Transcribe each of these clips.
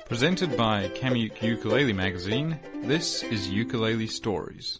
Presented by Kamuk Ukulele Magazine, this is Ukulele Stories.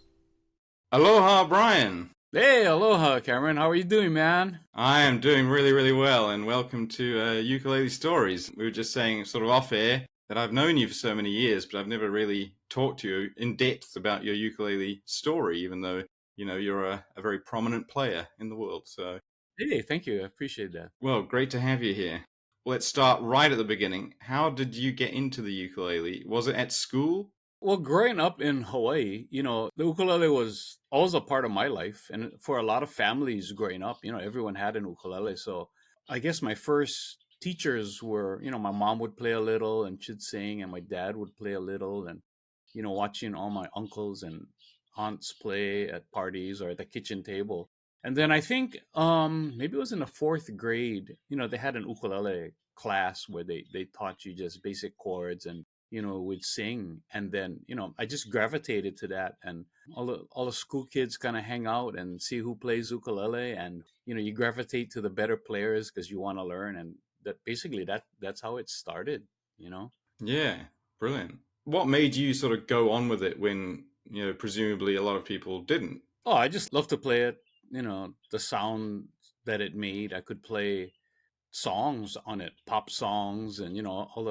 Aloha, Brian! Hey, aloha, Cameron. How are you doing, man? I am doing really, really well, and welcome to Ukulele Stories. We were just saying, sort of off air, that I've known you for so many years, but I've never really talked to you in depth about your ukulele story, even though, you're a very prominent player in the world. So, Hey, thank you. I appreciate that. well, great to have you here. Let's start right at the beginning. How did you get into the ukulele? Was it at school? Well, growing up in Hawaii, the ukulele was always a part of my life. And for a lot of families growing up, everyone had an ukulele. So I guess my first teachers were, my mom would play a little and she'd sing, and my dad would play a little. And, watching all my uncles and aunts play at parties or at the kitchen table. And then I think maybe it was in the fourth grade, they had an ukulele class where they taught you just basic chords and would sing. And then I just gravitated to that, and all the school kids kind of hang out and see who plays ukulele, and you gravitate to the better players because you want to learn. And that basically that's how it started. Yeah, brilliant. What made you sort of go on with it when, presumably a lot of people didn't? Oh, I just love to play it. The sound that it made. I could play songs on it, pop songs, and all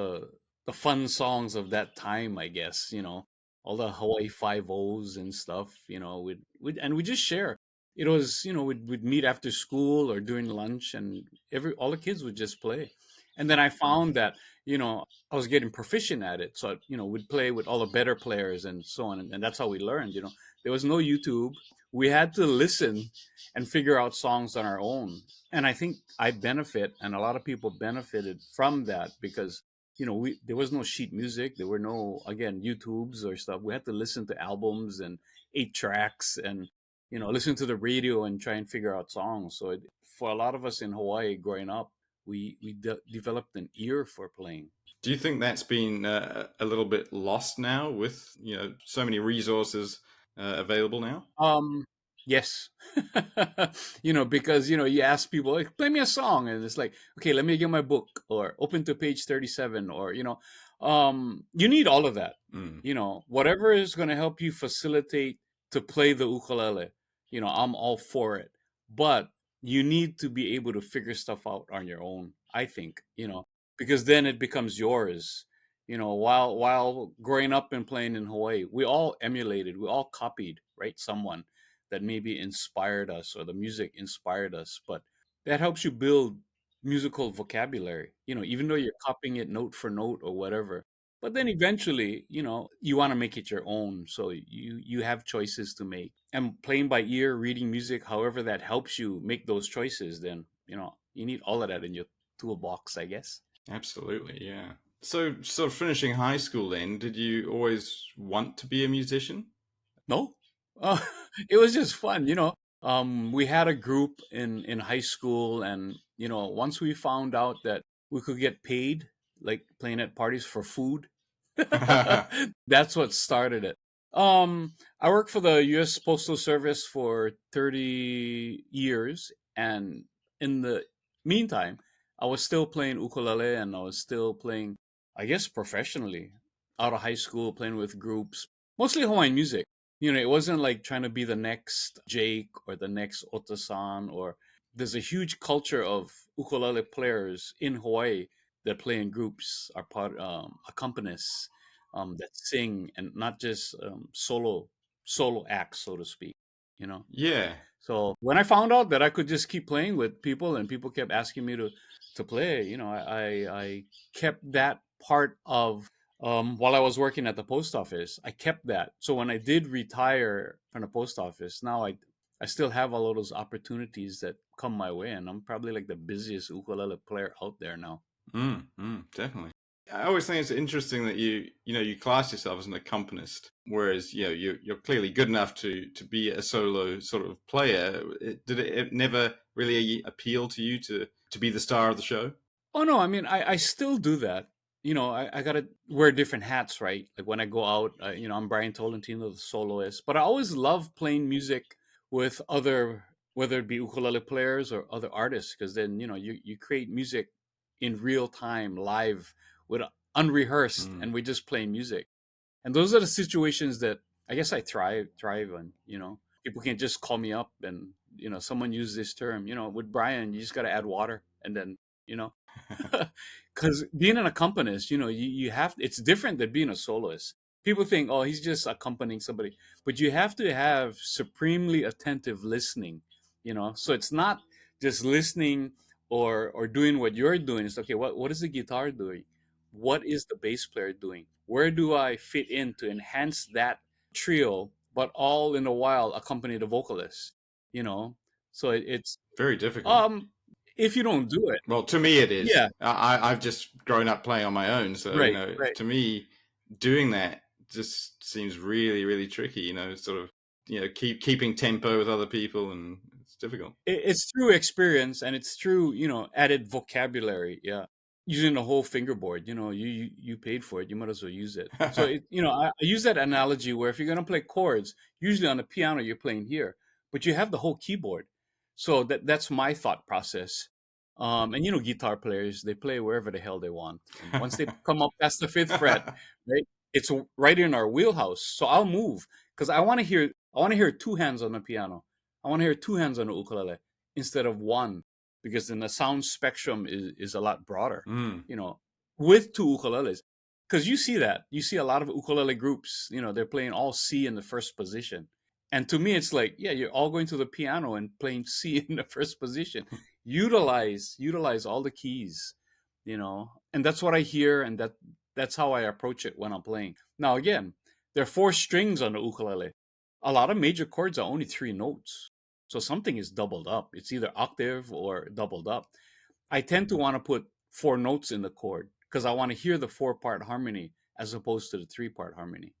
the fun songs of that time. I guess all the Hawaii Five O's and stuff. We just share. It was we'd meet after school or during lunch, and all the kids would just play. And then I found that I was getting proficient at it, so we'd play with all the better players and so on, and that's how we learned. There was no YouTube. We had to listen and figure out songs on our own. And I think I benefit, and a lot of people benefited from that because there was no sheet music. There were no, again, YouTubes or stuff. We had to listen to albums and 8 tracks, and listen to the radio and try and figure out songs. So for a lot of us in Hawaii growing up, we developed an ear for playing. Do you think that's been a little bit lost now with, so many resources available now? Yes. Because you ask people, like, play me a song, and it's like, okay, let me get my book, or open to page 37, or you need all of that. Mm. Whatever is going to help you facilitate to play the ukulele, I'm all for it. But you need to be able to figure stuff out on your own, I think, because then it becomes yours. While growing up and playing in Hawaii, we all emulated, we all copied, right? Someone that maybe inspired us, or the music inspired us. But that helps you build musical vocabulary, even though you're copying it note for note or whatever. But then eventually, you want to make it your own. So you have choices to make. And playing by ear, reading music, however that helps you make those choices, then, you need all of that in your toolbox, I guess. Absolutely, yeah. So, sort of finishing high school then, did you always want to be a musician? No, uh, it was just fun. We had a group in high school, and once we found out that we could get paid, like playing at parties for food, that's what started it. I worked for the U.S. Postal Service for 30 years, and in the meantime, I was still playing ukulele, and I was still playing, I guess, professionally out of high school, playing with groups, mostly Hawaiian music. It wasn't like trying to be the next Jake or the next Otasan, or there's a huge culture of ukulele players in Hawaii that play in groups, are part accompanists, that sing, and not just solo acts, so to speak. You know. Yeah. So when I found out that I could just keep playing with people, and people kept asking me to play, I kept that part of, while I was working at the post office. I kept that. So when I did retire from the post office, now I still have all of those opportunities that come my way, and I'm probably like the busiest ukulele player out there now. Definitely. I always think it's interesting that you class yourself as an accompanist, whereas you're clearly good enough to be a solo sort of player. Did it never really appeal to you to be the star of the show? Oh no, I mean I still do that. I gotta wear different hats, right? Like when I go out, I'm Bryan Tolentino, the soloist. But I always love playing music with other, whether it be ukulele players or other artists, because then you create music in real time, live, with unrehearsed, Mm. and we're just playing music. And those are the situations that I guess I thrive on. People can just call me up, and someone used this term. With Brian, you just got to add water, and then you know, because being an accompanist, you have it's different than being a soloist. People think, oh, he's just accompanying somebody, but you have to have supremely attentive listening. So it's not just listening or doing what you're doing. It's okay. What is the guitar doing? What is the bass player doing? Where do I fit in to enhance that trio, but all in a while accompany the vocalist? You know, so it's Very difficult. um if you don't do it, Well, to me, it is. yeah, I've just grown up playing on my own, so right, right. to me, doing that just seems really, really tricky. Sort of, keeping tempo with other people, and it's difficult. It's through experience, and it's through added vocabulary. Yeah, using the whole fingerboard. You paid for it, you might as well use it. So I use that analogy where if you're going to play chords, usually on the piano you're playing here, but you have the whole keyboard. So that's my thought process. And guitar players, they play wherever the hell they want, and once they come up past the fifth fret, right, it's right in our wheelhouse. So I'll move because I want to hear two hands on the piano. I want to hear two hands on the ukulele instead of one, because then the sound spectrum is a lot broader, Mm. you know, with two ukuleles. Because you see a lot of ukulele groups, they're playing all C in the first position. And to me, it's like, yeah, you're all going to the piano and playing C in the first position. Utilize all the keys, and that's what I hear, and that's how I approach it when I'm playing. Now, again, there are four strings on the ukulele. A lot of major chords are only three notes. So something is doubled up. It's either octave or doubled up. I tend to want to put four notes in the chord because I want to hear the four-part harmony as opposed to the three-part harmony.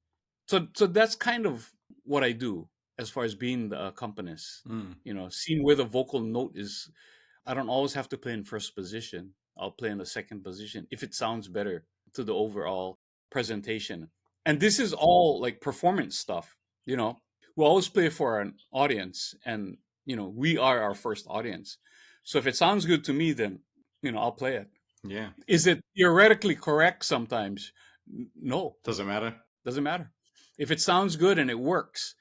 So that's kind of what I do as far as being the accompanist. Mm. Seeing where the vocal note is. I don't always have to play in first position. I'll play in the second position if it sounds better to the overall presentation. And this is all like performance stuff. You know, we always play for an audience, and we are our first audience. So if it sounds good to me, then I'll play it. Yeah, Is it theoretically correct sometimes? No, doesn't matter. doesn't matter. If it sounds good and it works,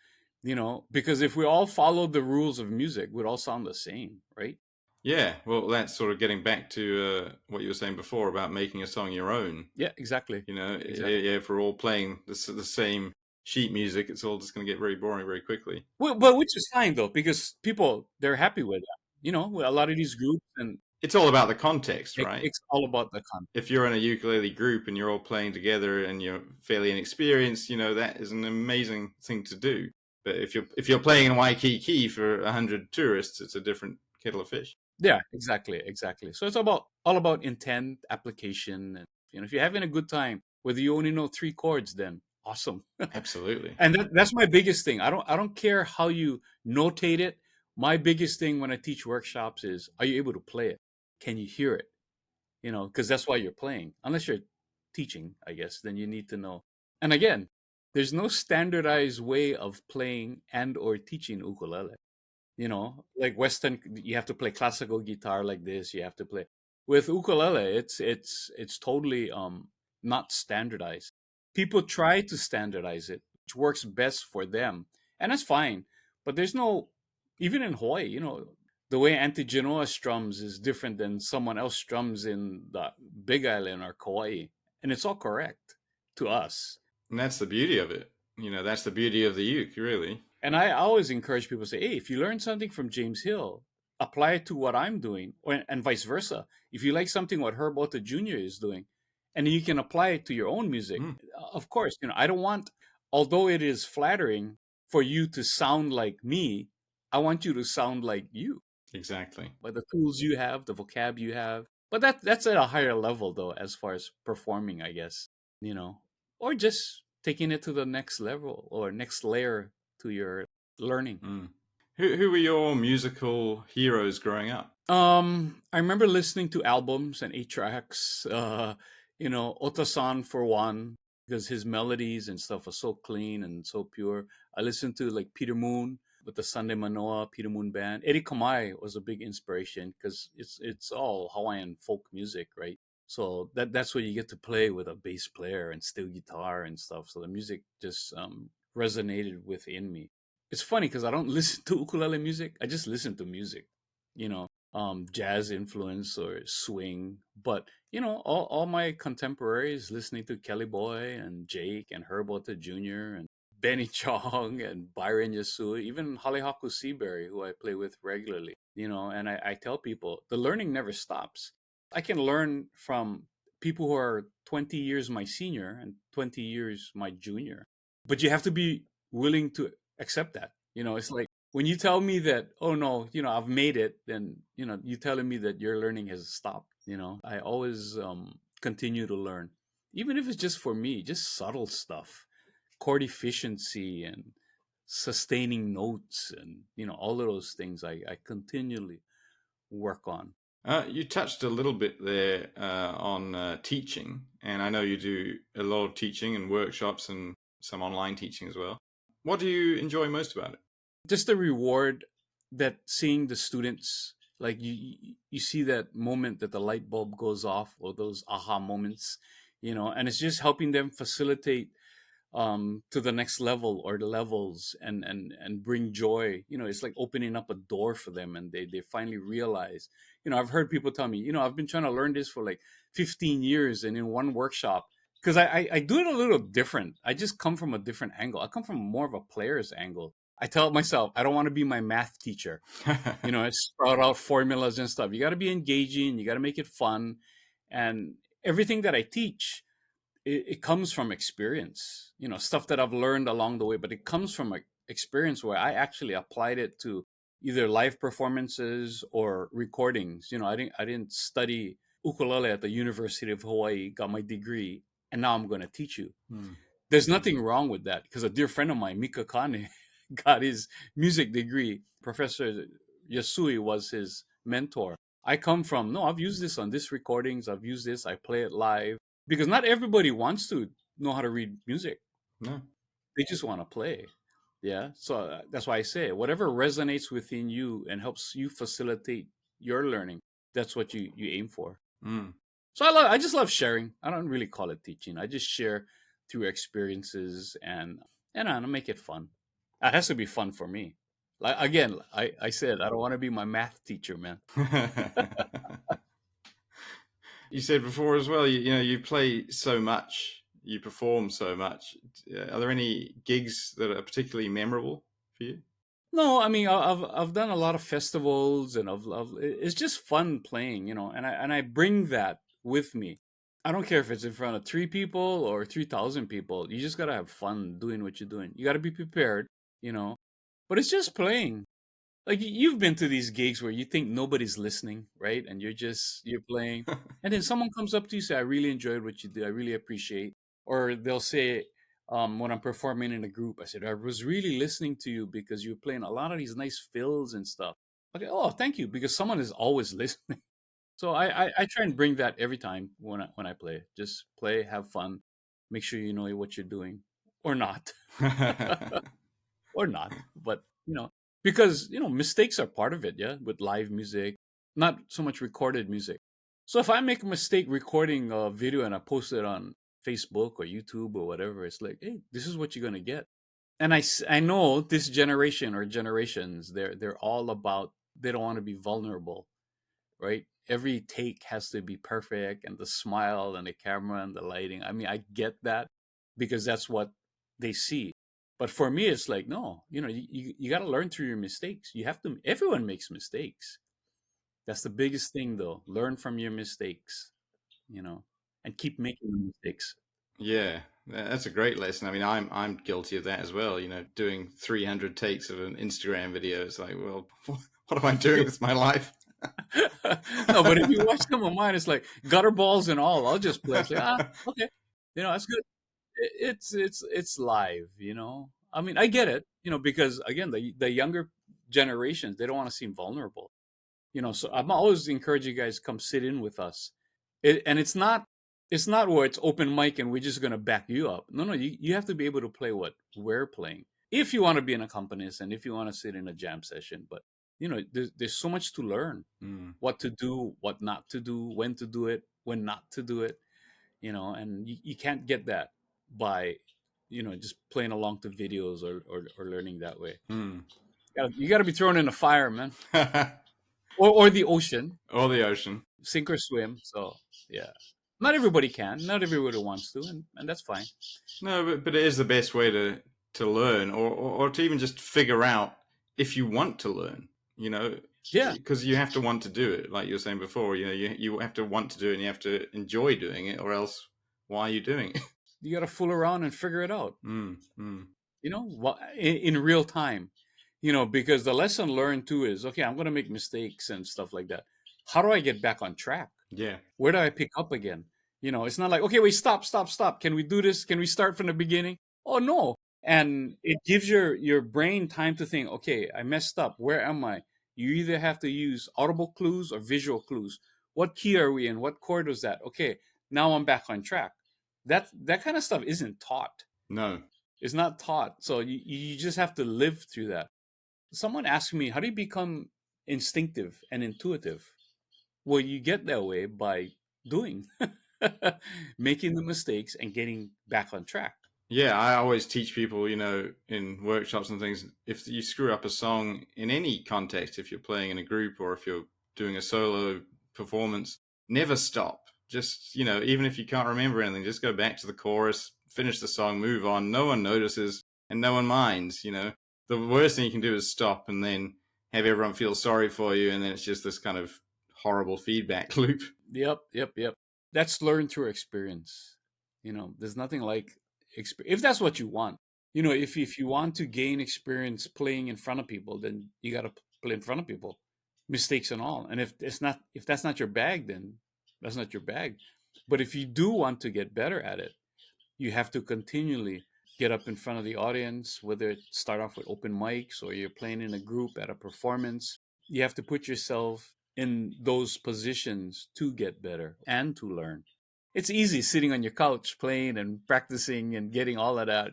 because if we all followed the rules of music, we'd all sound the same, right? Yeah, well, that's sort of getting back to what you were saying before about making a song your own. Yeah, exactly. Exactly. If we're all playing the same sheet music, it's all just going to get very boring very quickly. Well, but which is fine though, because people they're happy with that. With a lot of these groups, and It's all about the context, right? it's all about the content. If you're in a ukulele group and you're all playing together and you're fairly inexperienced, that is an amazing thing to do. But if you're playing in Waikiki for 100 tourists, it's a different kettle of fish. Yeah, exactly, exactly. So it's all about intent, application, and if you're having a good time, whether you only know three chords, then awesome. Absolutely. And that's my biggest thing. I don't care how you notate it. My biggest thing when I teach workshops is, are you able to play it? Can you hear it? Because that's why you're playing. Unless you're teaching, I guess, then you need to know. And again, there's no standardized way of playing and or teaching ukulele. Like Western, you have to play classical guitar like this. You have to play with ukulele. It's totally not standardized. People try to standardize it, which works best for them, and that's fine. But there's no, even in Hawaii, the way Auntie Genoa strums is different than someone else strums in the Big Island or Kauai, and it's all correct to us. And that's the beauty of it. That's the beauty of the uke, really. And I always encourage people to say, hey, if you learn something from James Hill, apply it to what I'm doing, and vice versa. If you like something what Herb Otta Jr. is doing, and you can apply it to your own music, Mm, of course, I don't want, although it is flattering for you to sound like me, I want you to sound like you. exactly. By the tools you have, the vocab you have. But that's at a higher level, though, as far as performing, I guess, or just taking it to the next level or next layer to your learning. Mm. Who were your musical heroes growing up? I remember listening to albums and 8 tracks. Otasan for one, because his melodies and stuff are so clean and so pure. I listened to like Peter Moon with the Sunday Manoa Peter Moon Band. Eddie Kamai was a big inspiration because it's all Hawaiian folk music, right? So that's what you get to play with a bass player and steel guitar and stuff. So the music just resonated within me. It's funny because I don't listen to ukulele music. I just listen to music, you know, jazz influence or swing. But all my contemporaries listening to Kelly Boy and Jake and Herbota Jr. and Benny Chong and Byron Yasui, even Hollyhock Seaberry, who I play with regularly. And I tell people the learning never stops. I can learn from people who are 20 years my senior and 20 years my junior. But you have to be willing to accept that. It's like when you tell me that, oh no, I've made it, then, you telling me that your learning has stopped. I always continue to learn, even if it's just for me, just subtle stuff, chord efficiency and sustaining notes and, all of those things I continually work on. You touched a little bit there on teaching, and I know you do a lot of teaching and workshops and some online teaching as well. What do you enjoy most about it? Just the reward that seeing the students, like you see that moment that the light bulb goes off, or those aha moments, and it's just helping them facilitate to the next level or the levels, and bring joy. It's like opening up a door for them, and they finally realize. I've heard people tell me, I've been trying to learn this for like 15 years, and in one workshop, because I do it a little different. I just come from a different angle. I come from more of a player's angle. I tell myself I don't want to be my math teacher. I sprout out formulas and stuff. You got to be engaging, you got to make it fun, and everything that I teach, it comes from experience, stuff that I've learned along the way, but it comes from an experience where I actually applied it to either live performances or recordings. I didn't study ukulele at the University of Hawaii, got my degree, and now I'm going to teach you. There's nothing wrong with that, because a dear friend of mine, Mika Kane, got his music degree. Professor Yasui was his mentor. I come from, no, I've used this on this recordings, I've used this, I play it live, because not everybody wants to know how to read music. No. They just want to play. Yeah. So that's why I say whatever resonates within you and helps you facilitate your learning, that's what you aim for. Mm. So I just love sharing. I don't really call it teaching. I just share through experiences, and I make it fun. It has to be fun for me. Like again, I said I don't want to be my math teacher, man. You said before as well, you play so much, you perform so much. Are there any gigs that are particularly memorable for you? No, I mean I've done a lot of festivals, and it's just fun playing, and I bring that with me. I don't care if it's in front of 3 people or 3,000 people. You just gotta have fun doing what you're doing. You gotta be prepared, you know. But it's just playing. Like you've been to these gigs where you think nobody's listening, right? And you're playing, and then someone comes up to you, say, "I really enjoyed what you did. I really appreciate." Or they'll say, when I'm performing in a group, I said, "I was really listening to you because you're playing a lot of these nice fills and stuff." Okay, oh, thank you, because someone is always listening. So I try and bring that every time when I play. Just play, have fun, make sure you know what you're doing, or not. Or not, but because mistakes are part of it. Yeah, with live music, not so much recorded music. So if I make a mistake recording a video and I post it on Facebook or YouTube or whatever, it's like, hey, this is what you're gonna get. And I know this generation or generations, they're all about, they don't want to be vulnerable, right? Every take has to be perfect, and the smile and the camera and the lighting. I mean, I get that, because that's what they see. But for me, it's like, no, you got to learn through your mistakes. You have to, everyone makes mistakes. That's the biggest thing, though. Learn from your mistakes, and keep making the mistakes. Yeah, that's a great lesson. I mean, I'm guilty of that as well. Doing 300 takes of an Instagram video. It's like, well, what am I doing with my life? No, but if you watch some of mine, it's like gutter balls and all. I'll just play. It's like, okay, that's good. It's live. I mean, I get it. Because again, the younger generations, they don't want to seem vulnerable. So I'm always encouraging you guys to come sit in with us. And it's not where it's open mic and we're just gonna back you up. No, you have to be able to play what we're playing if you want to be an accompanist and if you want to sit in a jam session. But there's so much to learn. Mm. What to do, what not to do, when to do it, when not to do it, and you can't get that by, just playing along to videos or learning that way. Hmm. You gotta be thrown in the fire, man, or the ocean, Or the ocean. sink or swim. So yeah, not everybody can, not everybody wants to, and that's fine. No, but it is the best way to learn, or to even just figure out if you want to learn. You know, Yeah, because you have to want to do it, like you were saying before. You have to want to do it, and you have to enjoy doing it, or else why are you doing it? you gotta fool around and figure it out. Mm, mm. In real time, because the lesson learned too is, okay, I'm going to make mistakes and stuff like that. How do I get back on track? Yeah, Where do I pick up again? It's not like, okay, wait, stop, stop, stop. Can we do this? Can we start from the beginning? Oh no. And it gives your brain time to think, okay, I messed up. Where am I? You either have to use audible clues or visual clues. What key are we in? What chord was that? Okay, now I'm back on track. That kind of stuff isn't taught. no, It's not taught. So you just have to live through that. Someone asked me, how do you become instinctive and intuitive? Well, you get that way by doing, making the mistakes and getting back on track. yeah. I always teach people, in workshops and things, if you screw up a song in any context, if you're playing in a group or if you're doing a solo performance, never stop. Just, even if you can't remember anything, just go back to the chorus, finish the song, move on. No one notices and no one minds. The worst thing you can do is stop and then have everyone feel sorry for you. And then it's just this kind of horrible feedback loop. Yep, yep, yep. That's learned through experience. There's nothing like if that's what you want. If you want to gain experience playing in front of people, then you got to play in front of people, mistakes and all. And if that's not your bag, then that's not your bag. But if you do want to get better at it, you have to continually get up in front of the audience, whether it start off with open mics or you're playing in a group at a performance. You have to put yourself in those positions to get better and to learn. It's easy sitting on your couch playing and practicing and getting all of that,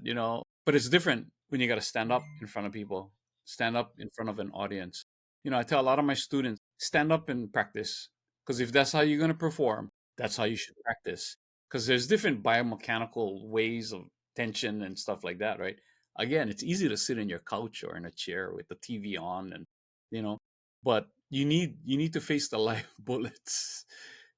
but it's different when you got to stand up in front of people, stand up in front of an audience. I tell a lot of my students, stand up and practice, because if that's how you're going to perform, that's how you should practice, because there's different biomechanical ways of tension and stuff like that, right? Again, it's easy to sit in your couch or in a chair with the TV on, and you know, but you need to face the live bullets.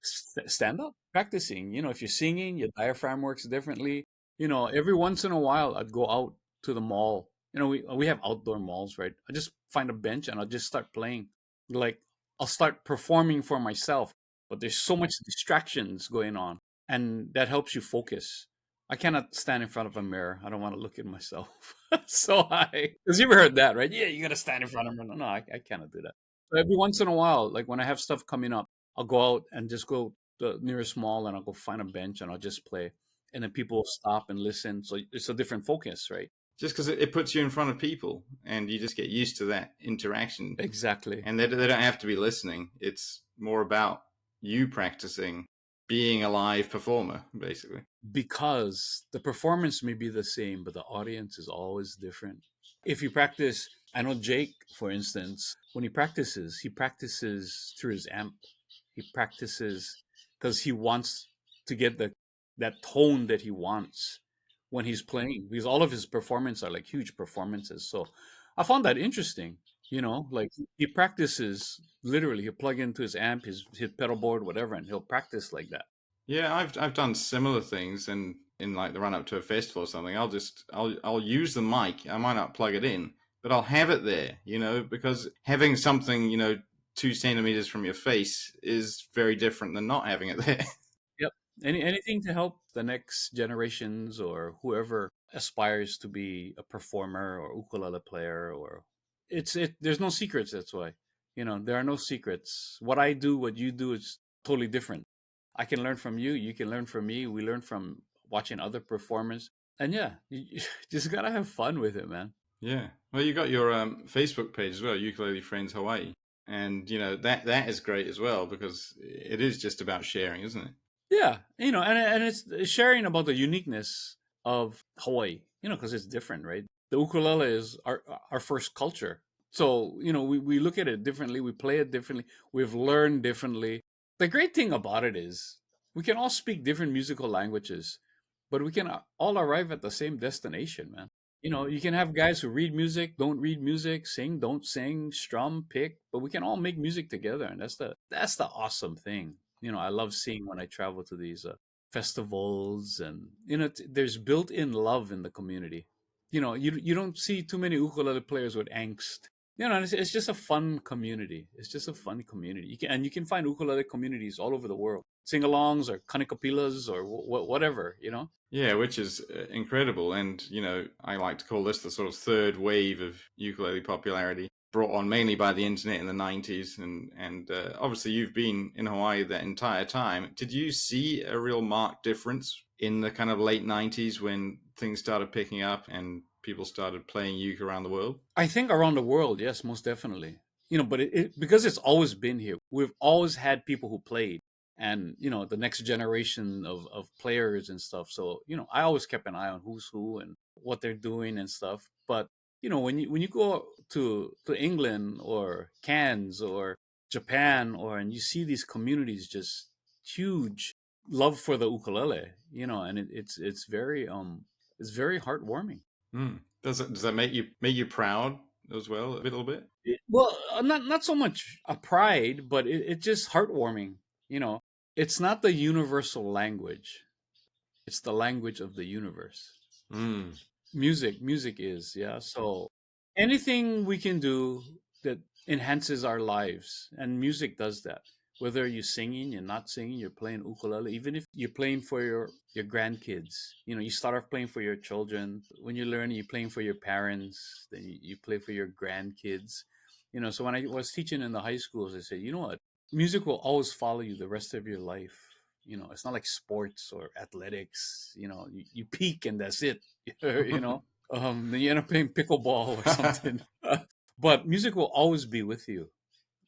Stand up, practicing. If you're singing, your diaphragm works differently. Every once in a while, I'd go out to the mall. We have outdoor malls, right? I just find a bench and I'll just start playing. Like, I'll start performing for myself, but there's so much distractions going on, and that helps you focus. I cannot stand in front of a mirror. I don't want to look at myself. Because you ever heard that, right? Yeah, you got to stand in front of a mirror. No, I cannot do that. So every once in a while, like when I have stuff coming up, I'll go out and just go to the nearest mall and I'll go find a bench and I'll just play. And then people will stop and listen. So it's a different focus, right? Just because it puts you in front of people and you just get used to that interaction. Exactly. And they don't have to be listening. It's more about you practicing being a live performer, basically. Because the performance may be the same, but the audience is always different. If you practice, I know Jake, for instance, when he practices through his amp. He practices because he wants to get that tone that he wants when he's playing. Because all of his performances are like huge performances. So I found that interesting. Like he practices literally. He'll plug into his amp, his pedal board, whatever, and he'll practice like that. Yeah, I've done similar things, and in like the run up to a festival or something, I'll use the mic. I might not plug it in, but I'll have it there, because having something, 2 centimeters from your face is very different than not having it there. Yep. Anything to help the next generations or whoever aspires to be a performer or ukulele player, or there's no secrets. That's why, there are no secrets. What I do, what you do is totally different. I can learn from you. You can learn from me. We learn from watching other performers. And yeah, you just gotta have fun with it, man. Yeah. Well, you got your Facebook page as well, Ukulele Friends Hawaii, and that is great as well because it is just about sharing, isn't it? Yeah, and it's sharing about the uniqueness of Hawaii, because it's different, right? The ukulele is our first culture. So, we look at it differently, we play it differently, we've learned differently. The great thing about it is We can all speak different musical languages, but we can all arrive at the same destination, man. You can have guys who read music, don't read music, sing, don't sing, strum, pick, but we can all make music together, and that's the awesome thing. I love seeing when I travel to these festivals, and there's built-in love in the community. You don't see too many ukulele players with angst. And it's just a fun community. It's just a fun community. You can find ukulele communities all over the world, sing-alongs or kanikapilas or whatever. Yeah, which is incredible. And, I like to call this the sort of third wave of ukulele popularity, brought on mainly by the internet in the 90s. And obviously, you've been in Hawaii that entire time. Did you see a real marked difference in the kind of late 90s when things started picking up and people started playing uke around the world? I think around the world, yes, most definitely. But because it's always been here, we've always had people who played, and the next generation of players and stuff. So I always kept an eye on who's who and what they're doing and stuff. But when you go to England or Cairns or Japan, and you see these communities just huge love for the ukulele, and it's very heartwarming. Mm. Does that make you proud as well a little bit? Well, not so much a pride, but it's just heartwarming. You know, it's not the universal language; it's the language of the universe. Mm. Music is, yeah. So anything we can do that enhances our lives, and music does that. Whether you're singing, you're not singing, you're playing ukulele, even if you're playing for your grandkids. You start off playing for your children. When you learn, you're playing for your parents. Then you play for your grandkids. So when I was teaching in the high schools, I said, you know what, music will always follow you the rest of your life. It's not like sports or athletics. You peak and that's it. Then you end up playing pickleball or something. But music will always be with you,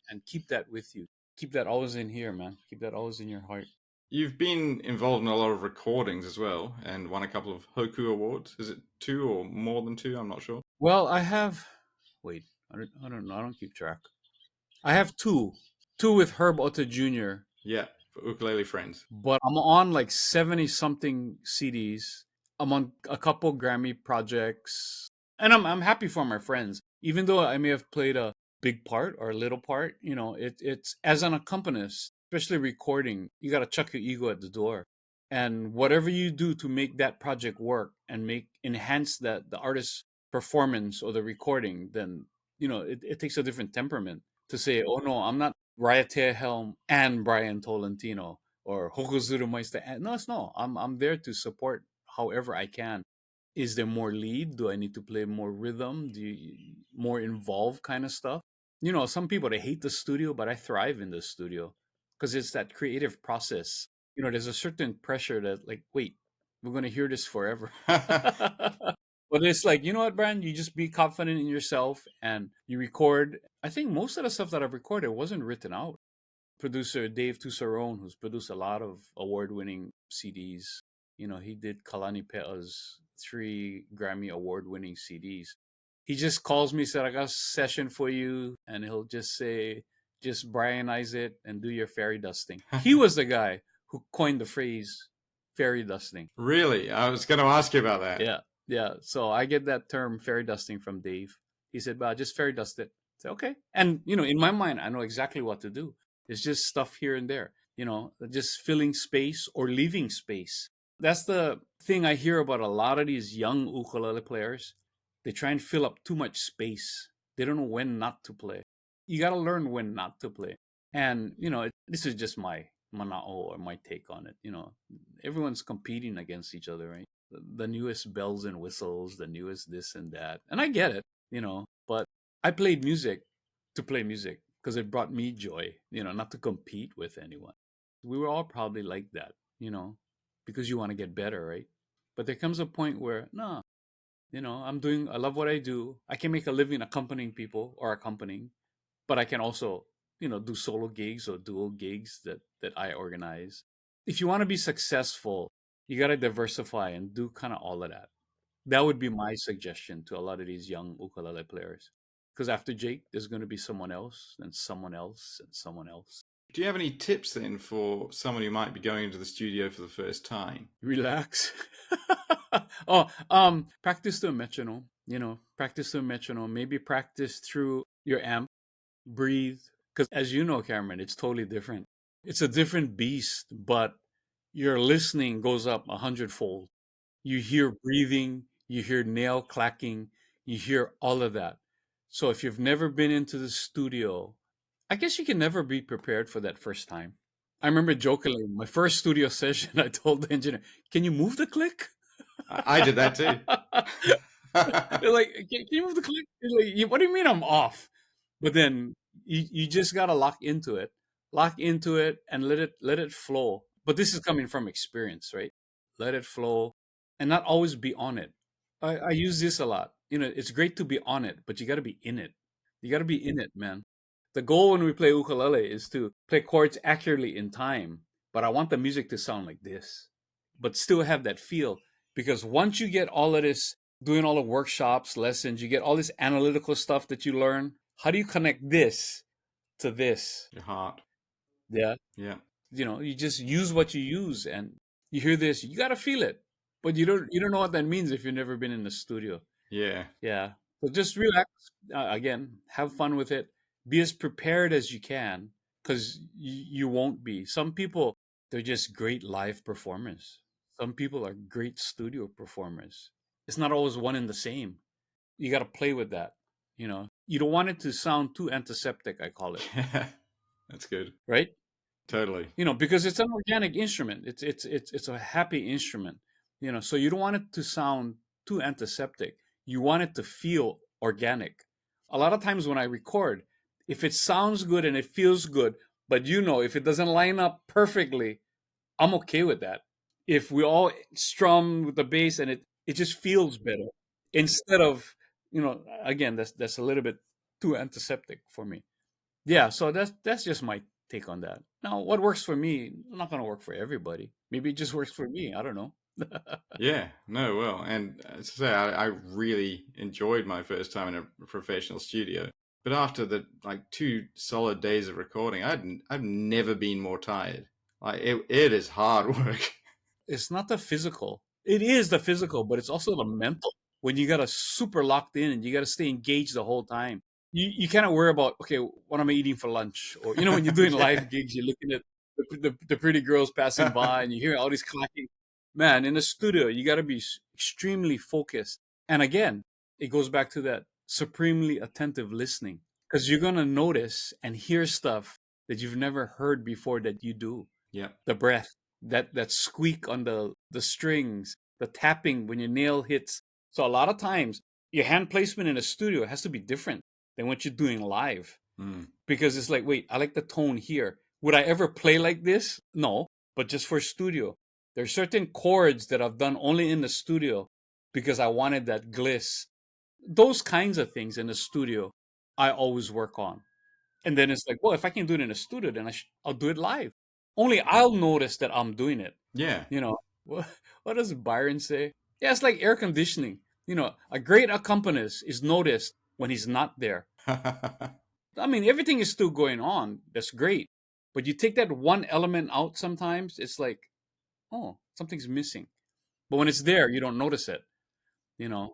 and keep that with you. Keep that always in here, man. Keep that always in your heart. You've been involved in a lot of recordings as well, and won a couple of Hoku awards. Is it two or more than two? I'm not sure. Well, I have. Wait, I don't know. I don't keep track. I have two with Herb Otta Jr. Yeah, for Ukulele Friends. But I'm on like 70 something CDs. I'm on a couple Grammy projects, and I'm happy for my friends. Even though I may have played a big part or a little part, it's as an accompanist, especially recording, you got to chuck your ego at the door, and whatever you do to make that project work and enhance that the artist's performance or the recording, then it takes a different temperament to say, oh no, I'm not Raya Helm and Bryan Tolentino or Hokozuru Meister. No, it's no. I'm there to support however I can. Is there more lead? Do I need to play more rhythm? More involved kind of stuff? Some people, they hate the studio, but I thrive in the studio because it's that creative process. There's a certain pressure that, like, wait, we're gonna hear this forever. But it's like, you know what, Brian? You just be confident in yourself and you record. I think most of the stuff that I've recorded wasn't written out. Producer Dave Tusarone, who's produced a lot of award-winning CDs. He did Kalani Pe'a's 3 Grammy award-winning CDs. He just calls me, said, I got a session for you, and he'll just say, just Brianize it and do your fairy dusting. He was the guy who coined the phrase fairy dusting. Really? I was going to ask you about that. Yeah, yeah. So I get that term fairy dusting from Dave. He said, "Well, just fairy dust it." I said, okay. And in my mind, I know exactly what to do. It's just stuff here and there. Just filling space or leaving space. That's the thing I hear about a lot of these young ukulele players. They try and fill up too much space. They don't know when not to play. You got to learn when not to play. And this is just my manao or my take on it. Everyone's competing against each other, right? The newest bells and whistles, the newest this and that. And I get it, but I played music to play music because it brought me joy, not to compete with anyone. We were all probably like that, because you want to get better, right? But there comes a point where, no, I love what I do. I can make a living accompanying people or accompanying, but I can also, do solo gigs or dual gigs that I organize. If you want to be successful, you got to diversify and do kind of all of that. That would be my suggestion to a lot of these young ukulele players. Because after Jake, there's going to be someone else and someone else and someone else. Do you have any tips then for someone who might be going into the studio for the first time? Relax. Oh, practice to a metronome. Practice to a metronome. Maybe practice through your amp. Breathe, because as you know, Cameron, it's totally different. It's a different beast, but your listening goes up 100-fold. You hear breathing, you hear nail clacking, you hear all of that. So if you've never been into the studio, I guess you can never be prepared for that first time. I remember jokingly, my first studio session, I told the engineer, "Can you move the click?" I did that too. They're like, can you move the click? Like, what do you mean I'm off? But then you just gotta lock into it, and let it flow. But this is coming from experience, right? Let it flow, and not always be on it. I use this a lot. It's great to be on it, but you gotta be in it. You gotta be in it, man. The goal when we play ukulele is to play chords accurately in time, but I want the music to sound like this, but still have that feel. Because once you get all of this, doing all the workshops, lessons, you get all this analytical stuff that you learn. How do you connect this to this? Your heart. Yeah. Yeah. You just use what you use, and you hear this, you got to feel it. But you don't know what that means if you've never been in the studio. Yeah. Yeah. So just relax. Again, have fun with it. Be as prepared as you can, because you won't be. Some people, they're just great live performers. Some people are great studio performers. It's not always one and the same. You got to play with that. You don't want it to sound too antiseptic, I call it, That's good. right? Totally. Because it's an organic instrument. It's a happy instrument. So you don't want it to sound too antiseptic. You want it to feel organic. A lot of times when I record, if it sounds good and it feels good, but if it doesn't line up perfectly, I'm okay with that. If we all strum with the bass and it just feels better, instead of, again, that's a little bit too antiseptic for me. Yeah, so that's just my take on that. Now, what works for me, not going to work for everybody. Maybe it just works for me. I don't know. Yeah, no, well, and as I say, I really enjoyed my first time in a professional studio. But after the like 2 solid days of recording, I've never been more tired. Like it is hard work. It's not the physical. It is the physical, but it's also the mental. When you got to super locked in and you got to stay engaged the whole time. You cannot worry about, okay, what am I eating for lunch? Or, when you're doing Yeah. live gigs, you're looking at the pretty girls passing by and you hear all these clacking. Man, in the studio, you got to be extremely focused. And again, it goes back to that supremely attentive listening, because you're going to notice and hear stuff that you've never heard before that you do. Yeah. The breath, that squeak on the strings, the tapping when your nail hits. So a lot of times your hand placement in a studio has to be different than what you're doing live, Mm. because it's like, wait, I like the tone here. Would I ever play like this? No, but just for studio. There's certain chords that I've done only in the studio because I wanted that gliss. Those kinds of things in the studio, I always work on. And then it's like, well, if I can do it in a studio, then I'll do it live. Only I'll notice that I'm doing it. Yeah. You know, what, what does Byron say? Yeah, it's like air conditioning. A great accompanist is noticed when he's not there. I mean, everything is still going on. That's great. But you take that one element out sometimes, it's like, oh, something's missing. But when it's there, you don't notice it, you know.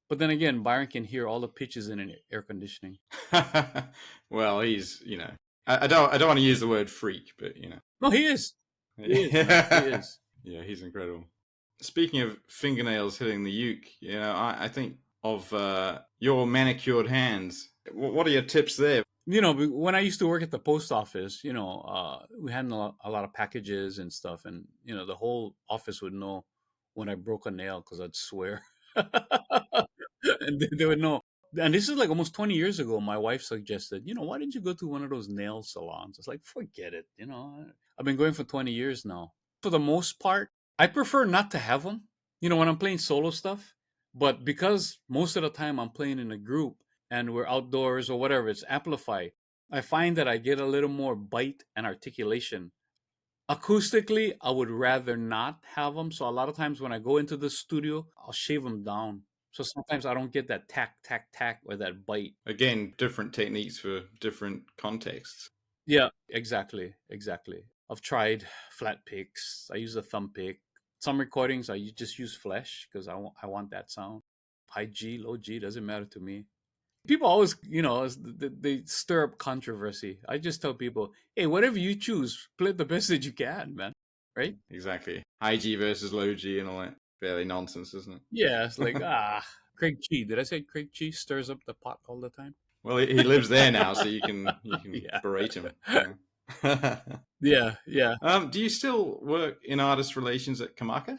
But then again, Byron can hear all the pitches in an air conditioning. Well, he's I don't want to use the word freak, but No, he is. He is, man. He yeah, is. he's incredible. Speaking of fingernails hitting the uke, I think of your manicured hands. What are your tips there? When I used to work at the post office, we had a lot of packages and stuff, and the whole office would know when I broke a nail because I'd swear, and they would know. And this is like almost 20 years ago. My wife suggested, why didn't you go to one of those nail salons? It's like, forget it. I've been going for 20 years now. For the most part, I prefer not to have them. When I'm playing solo stuff, but because most of the time I'm playing in a group and we're outdoors or whatever, it's amplified. I find that I get a little more bite and articulation. Acoustically, I would rather not have them. So a lot of times when I go into the studio, I'll shave them down. So sometimes I don't get that tack, tack, tack or that bite. Again, different techniques for different contexts. Yeah, exactly, exactly. I've tried flat picks. I use a thumb pick. Some recordings just use flesh because I want that sound. High G, low G doesn't matter to me. People always, they stir up controversy. I just tell people, hey, whatever you choose, play it the best that you can, man. Right? Exactly. High G versus low G and all that. Fairly nonsense, isn't Yeah, it's like it? Craig G. Did I say Craig G stirs up the pot all the time? Well, he lives there now, so you can Yeah, berate him. Yeah. yeah, yeah. Do you still work in artist relations at Kamaka?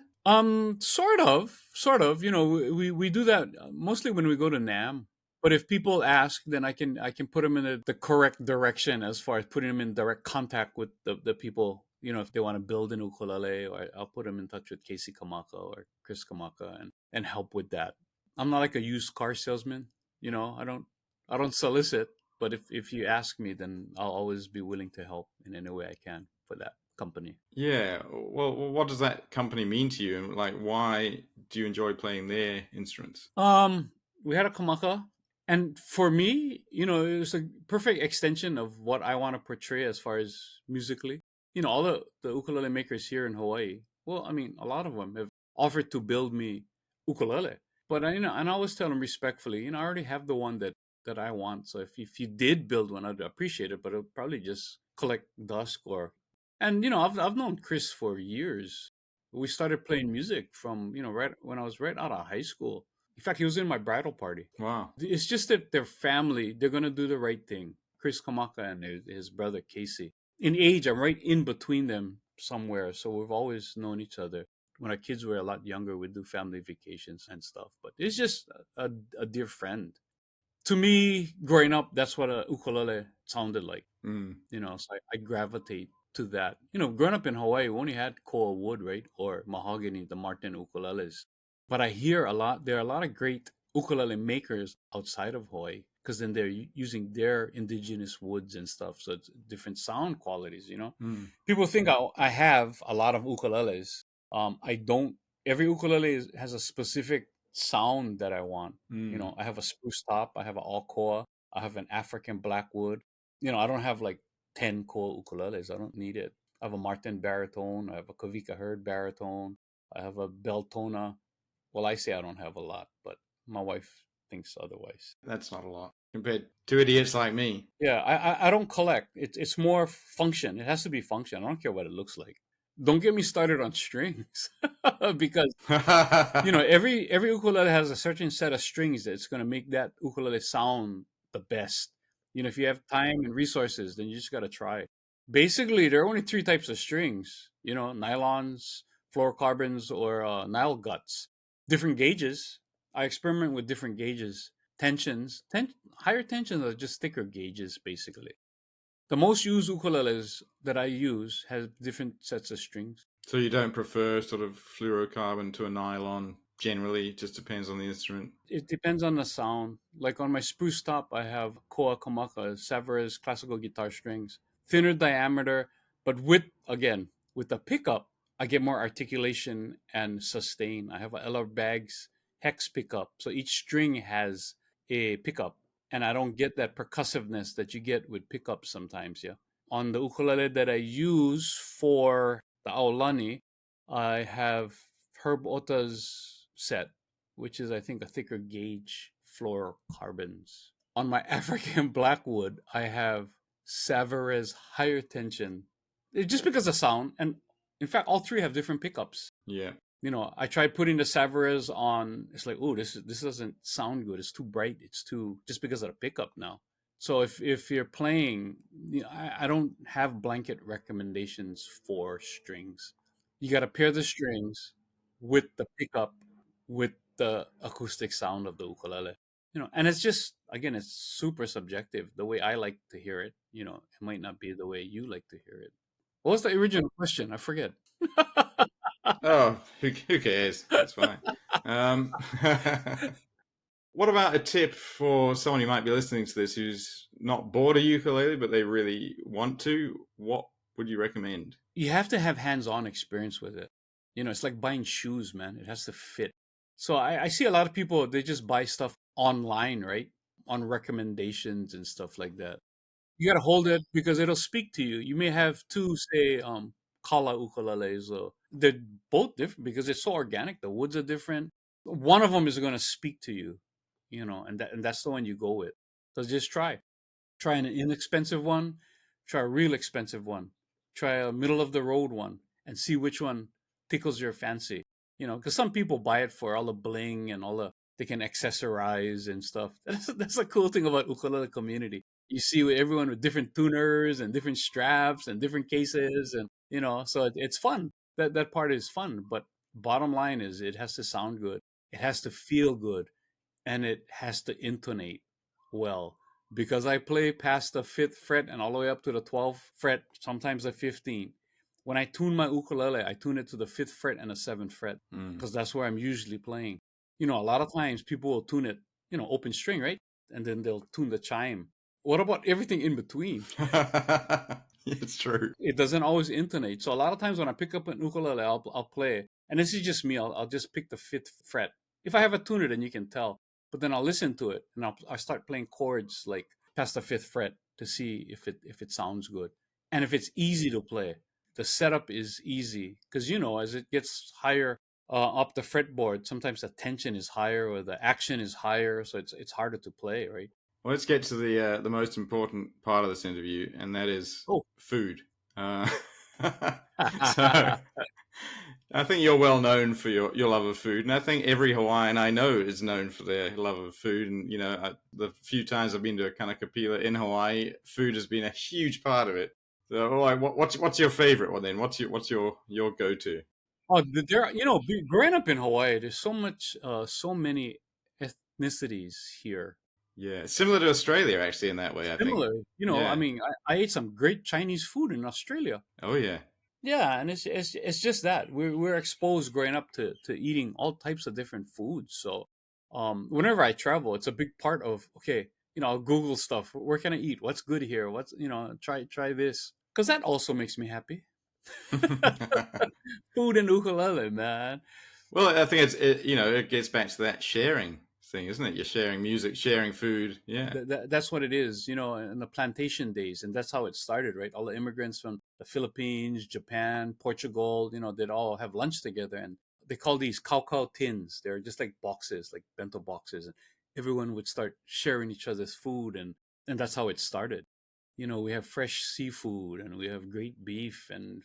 Sort of. We do that mostly when we go to Nam. But if people ask, then I can put them in the correct direction as far as putting them in direct contact with the people. If they want to build an ukulele, or I'll put them in touch with Casey Kamaka or Chris Kamaka and help with that. I'm not like a used car salesman. I don't solicit. But if you ask me, then I'll always be willing to help in any way I can for that company. Yeah. Well, what does that company mean to you, and like, why do you enjoy playing their instruments? Um, we had a kamaka, and for me, it was a perfect extension of what I want to portray as far as musically. All the ukulele makers here in Hawaii. Well, I mean, a lot of them have offered to build me ukulele, but and I always tell them respectfully, I already have the one that I want. So if you did build one, I'd appreciate it, but it'll probably just collect dust or. And I've known Chris for years. We started playing music from right when I was right out of high school. In fact, he was in my bridal party. Wow. It's just that their family, they're going to do the right thing. Chris Kamaka and his brother Casey. In age, I'm right in between them somewhere. So we've always known each other. When our kids were a lot younger, we'd do family vacations and stuff. But it's just a dear friend. To me, growing up, that's what a ukulele sounded like. Mm. So I gravitate to that. Growing up in Hawaii, we only had koa wood, right? Or mahogany, the Martin ukuleles. But I hear there are a lot of great ukulele makers outside of Hawaii because then they're using their indigenous woods and stuff. So it's different sound qualities. Mm. People think I have a lot of ukuleles. I don't. Every ukulele has a specific sound that I want. Mm. I have a spruce top, I have an all koa, I have an African blackwood. I don't have like 10 koa ukuleles. I don't need it. I have a Martin baritone. I have a Kavika Herd baritone. I have a Beltona. Well, I say I don't have a lot, but my wife thinks otherwise. That's not a lot compared to idiots like me. Yeah, I don't collect. It's more function. It has to be function. I don't care what it looks like. Don't get me started on strings because every ukulele has a certain set of strings that's going to make that ukulele sound the best. If you have time and resources, then you just got to try. Basically, there are only three types of strings. Nylons, fluorocarbons, or Nile guts. Different gauges. I experiment with different gauges. Tensions. Higher tensions are just thicker gauges, basically. The most used ukuleles that I use has different sets of strings. So you don't prefer sort of fluorocarbon to a nylon? Generally, it just depends on the instrument. It depends on the sound. Like on my spruce top, I have Koa Kamaka, Severus classical guitar strings, thinner diameter, but with the pickup, I get more articulation and sustain. I have a Eller Bags hex pickup, so each string has a pickup, and I don't get that percussiveness that you get with pickups sometimes. Yeah, on the ukulele that I use for the Aulani, I have Herb Ota's set, which is I think a thicker gauge fluorocarbons. On my African blackwood, I have Savarez higher tension. Just because of sound, and in fact, all three have different pickups. Yeah. I tried putting the Savarez on. It's like, oh, this doesn't sound good. It's too bright. It's too just because of the pickup now. So if you're playing, I don't have blanket recommendations for strings. You got to pair the strings with the pickup with the acoustic sound of the ukulele. And it's just again, it's super subjective. The way I like to hear it, it might not be the way you like to hear it. What was the original question? I forget. Oh, who cares? It's fine. Um, what about a tip for someone who might be listening to this who's not bought a ukulele but they really want to? What would you recommend? You have to have hands-on experience with it. It's like buying shoes, man. It has to fit. So I see a lot of people, they just buy stuff online, right? On recommendations and stuff like that. You gotta hold it because it'll speak to you. You may have two, say, kala ukuleles. They're both different because it's so organic. The woods are different. One of them is gonna speak to you, and that's the one you go with. So just try. Try an inexpensive one, try a real expensive one, try a middle of the road one, and see which one tickles your fancy. Because some people buy it for all the bling and all the they can accessorize and stuff. That's the cool thing about ukulele community. You see everyone with different tuners and different straps and different cases, and so it's fun. That part is fun, but bottom line is it has to sound good. It has to feel good and it has to intonate well because I play past the fifth fret and all the way up to the 12th fret, sometimes the 15th. When I tune my ukulele, I tune it to the fifth fret and the seventh fret Mm. because that's where I'm usually playing. A lot of times people will tune it, open string, right? And then they'll tune the chime. What about everything in between? It's true. It doesn't always intonate. So a lot of times when I pick up an ukulele, I'll play, and this is just me. I'll just pick the fifth fret. If I have a tuner, then you can tell. But then I'll listen to it, and I start playing chords like past the fifth fret to see if it sounds good, and if it's easy to play. The setup is easy because as it gets higher up the fretboard, sometimes the tension is higher or the action is higher, so it's harder to play, right? Well, let's get to the most important part of this interview, and that is Oh. food. Uh, so, I think you're well known for your love of food, and I think every Hawaiian I know is known for their love of food. And the few times I've been to a Kanakapila in Hawaii, food has been a huge part of it. So, what's your favorite one then? What's your go to? Oh, growing up in Hawaii, there's so many ethnicities here. Yeah, similar to Australia actually in that way. I think. Similar, I Yeah. mean, I ate some great Chinese food in Australia. Oh yeah. Yeah, and it's just that we're exposed growing up to eating all types of different foods. So, whenever I travel, it's a big part of okay, I'll Google stuff. Where can I eat? What's good here? What's try this because that also makes me happy. Food and ukulele, man. Well, I think it gets back to that sharing thing, isn't it? You're sharing music, sharing food. Yeah. That's what it is, in the plantation days, and that's how it started, right? All the immigrants from the Philippines, Japan, Portugal, they'd all have lunch together, and they call these cow tins. They're just like boxes, like bento boxes, and everyone would start sharing each other's food, and that's how it started. We have fresh seafood, and we have great beef and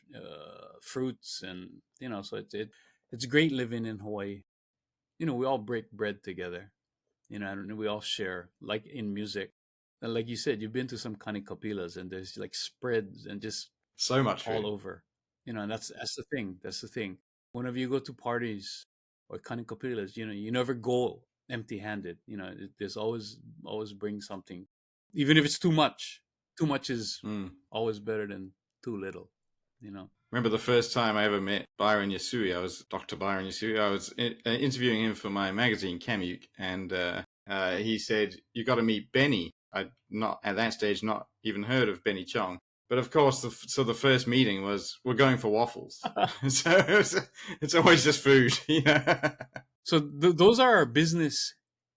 fruits, and so it's great living in Hawaii. We all break bread together, and we all share, like in music. And like you said, you've been to some kanikapilas, and there's like spreads and just So much all food. over. And that's the thing. That's the thing. Whenever you go to parties or kanikapilas, you never go empty-handed. There's always bring something, even if it's too much. Too much is Mm. always better than too little. You know. Remember the first time I ever met Byron Yasui? I was Dr. Byron Yasui. I was interviewing him for my magazine, Kamuk, and he said, "You got to meet Benny." I'd not at that stage not even heard of Benny Chong, but of course, the first meeting was we're going for waffles. So it's always just food, So those are our business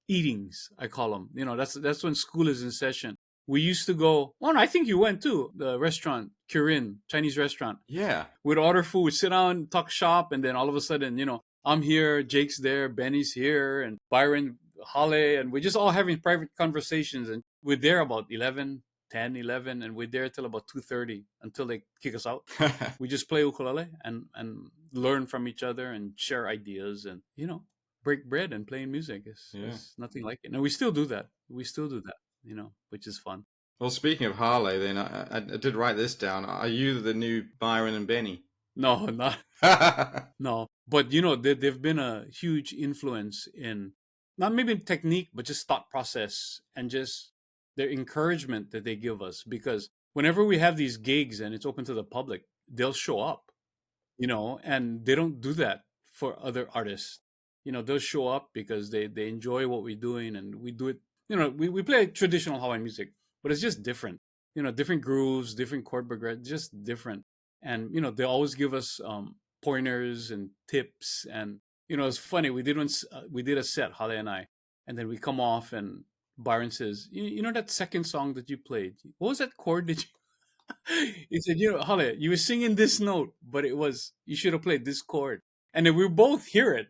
eatings, I call them. That's when school is in session. We used to go. Oh, no, I think you went too. The restaurant, Kirin, Chinese restaurant. Yeah. We'd order food, sit down, talk shop, and then all of a sudden, I'm here, Jake's there, Benny's here, and Byron, Hale, and we're just all having private conversations. And we're there about 11, 10, 11, and we're there till about 2:30 until they kick us out. We just play ukulele and learn from each other and share ideas and break bread and playing music Yeah. is nothing like it. And we still do that. We still do that, which is fun. Well, speaking of Harley, then I did write this down. Are you the new Byron and Benny? No, not no. But they've been a huge influence in not maybe technique, but just thought process and just their encouragement that they give us. Because whenever we have these gigs and it's open to the public, they'll show up, and they don't do that for other artists. They'll show up because they enjoy what we're doing and we do it. We play traditional Hawaiian music, but it's just different. Different grooves, different chord progression, just different. And they always give us pointers and tips. And it's funny. We did a set, Hale and I, and then we come off and Byron says, you know that second song that you played? What was that chord that you he said, you know, Holly, you were singing this note, but it was you should have played this chord. And then we both hear it.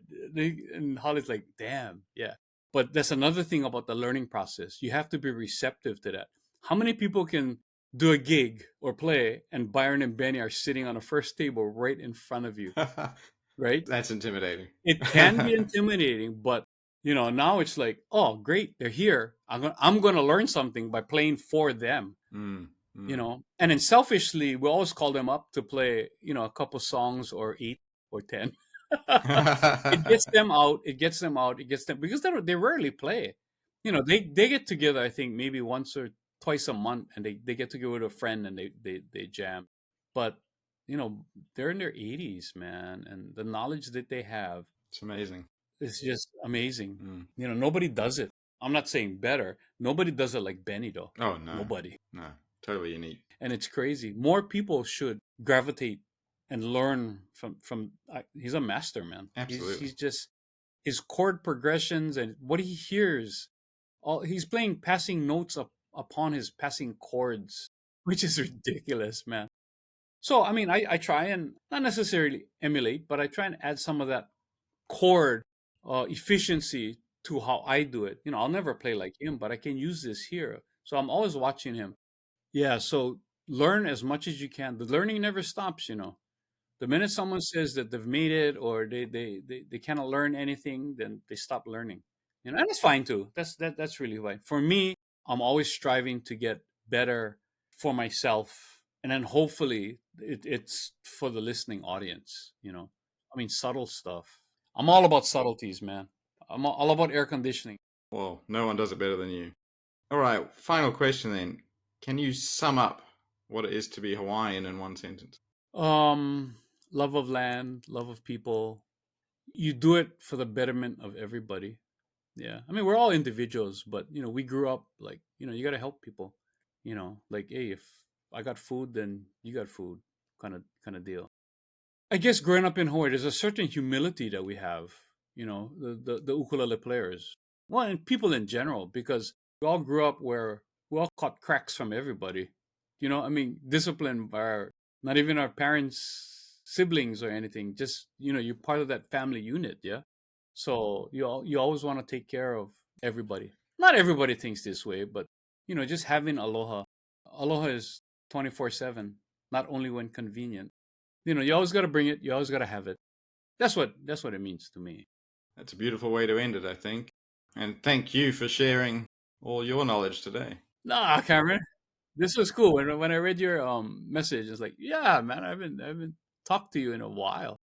And Holly's like, damn, yeah. But that's another thing about the learning process. You have to be receptive to that. How many people can do a gig or play and Byron and Benny are sitting on a first table right in front of you, right? That's intimidating. It can be intimidating, but you know, now it's like, oh, great, they're here. I'm gonna learn something by playing for them, Mm, you mm. know. And then selfishly, we always call them up to play, you know, a couple songs or 8 or 10. It gets them out. It gets them out. It gets them because they rarely play. You know, they get together. I think maybe once or twice a month, and they get together with a friend and they jam. But you know, they're in their 80s, man, and the knowledge that they have It's amazing. is just amazing. Mm. You know, nobody does it. I'm not saying better. Nobody does it like Benny though. Oh no, Nobody. no, totally unique. And it's crazy. More people should gravitate and learn from. He's a master, man. Absolutely. He's just his chord progressions and what he hears. All he's playing passing notes upon his passing chords, which is ridiculous, man. So I mean, I try and not necessarily emulate, but I try and add some of that chord efficiency to how I do it. You know, I'll never play like him, but I can use this here. So I'm always watching him. Yeah, so learn as much as you can. The learning never stops, you know. The minute someone says that they've made it or they cannot learn anything, then they stop learning. You know, and that's fine too. That's really fine. For me, I'm always striving to get better for myself. And then hopefully it's for the listening audience, you know. I mean subtle stuff. I'm all about subtleties, man. I'm all about air conditioning. Well, no one does it better than you. All right, final question then. Can you sum up what it is to be Hawaiian in one sentence? Um Love of land, love of people, you do it for the betterment of everybody. Yeah. I mean, we're all individuals, but you know, we grew up like, you know, you got to help people. You know, like, hey, if I got food, then you got food, kind of deal. I guess growing up in Hawaii, there's a certain humility that we have. You know, the ukulele players, well, and people in general, because we all grew up where we all caught cracks from everybody. You know, I mean, disciplined by not even our parents, siblings, or anything. Just you know, you're part of that family unit, yeah. So you always want to take care of everybody. Not everybody thinks this way, but you know, just having aloha. Aloha is 24/7, not only when convenient. You know, you always got to bring it. You always got to have it. That's what it means to me. That's a beautiful way to end it, I think. And thank you for sharing all your knowledge today. Nah, Cameron, this was cool. When I read your message, it's like, yeah, man, I haven't talked to you in a while.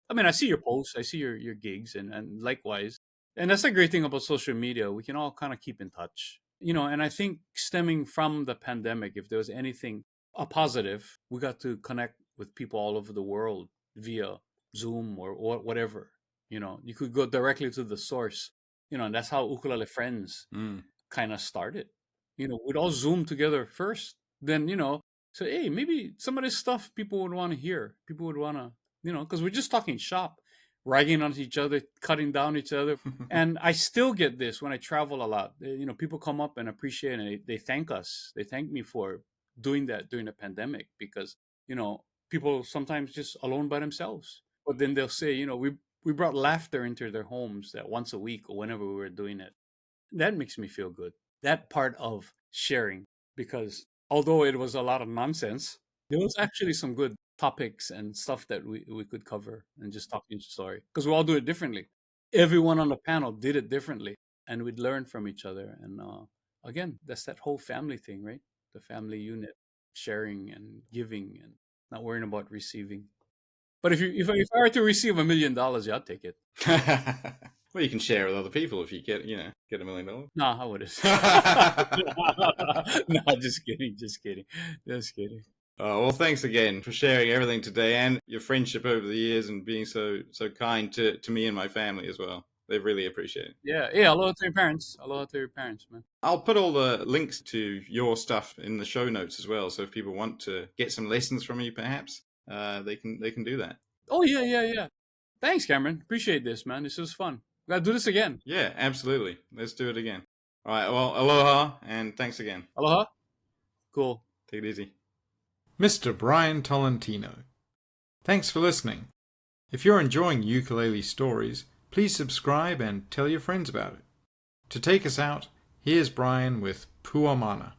I mean, I see your posts, I see your gigs, and likewise. And that's the great thing about social media. We can all kind of keep in touch, you know. And I think stemming from the pandemic, if there was anything a positive, we got to connect with people all over the world via Zoom or whatever. You know, you could go directly to the source. You know, and that's how Ukulele Friends Mm. kind of started. You know, we'd all Zoom together first. Then, you know, say, hey, maybe some of this stuff people would want to hear. People would want to, you know, because we're just talking shop, ragging on each other, cutting down each other. And I still get this when I travel a lot. You know, people come up and appreciate it and they thank us. They thank me for doing that during the pandemic because, you know, people sometimes just alone by themselves. But then they'll say, you know, we brought laughter into their homes that once a week or whenever we were doing it. That makes me feel good. That part of sharing, because although it was a lot of nonsense, there was actually some good topics and stuff that we could cover and just talking story because we all do it differently. Everyone on the panel did it differently, and we'd learn from each other. And again, that's that whole family thing, right? The family unit, sharing and giving, and not worrying about receiving. But if I were to receive $1 million, yeah, I'd take it. Well, you can share with other people if you get $1 million. No, I wouldn't. No, just kidding, just kidding, just kidding. Oh, well, thanks again for sharing everything today and your friendship over the years and being so kind to me and my family as well. They really appreciate it. Yeah, yeah. Aloha to your parents. Aloha to your parents, man. I'll put all the links to your stuff in the show notes as well. So if people want to get some lessons from you, perhaps they can do that. Oh yeah, yeah, yeah. Thanks, Cameron. Appreciate this, man. This was fun. We gotta do this again. Yeah, absolutely. Let's do it again. All right, well, aloha, and thanks again. Aloha. Cool. Take it easy. Mr. Bryan Tolentino. Thanks for listening. If you're enjoying Ukulele Stories, please subscribe and tell your friends about it. To take us out, here's Bryan with Puamana.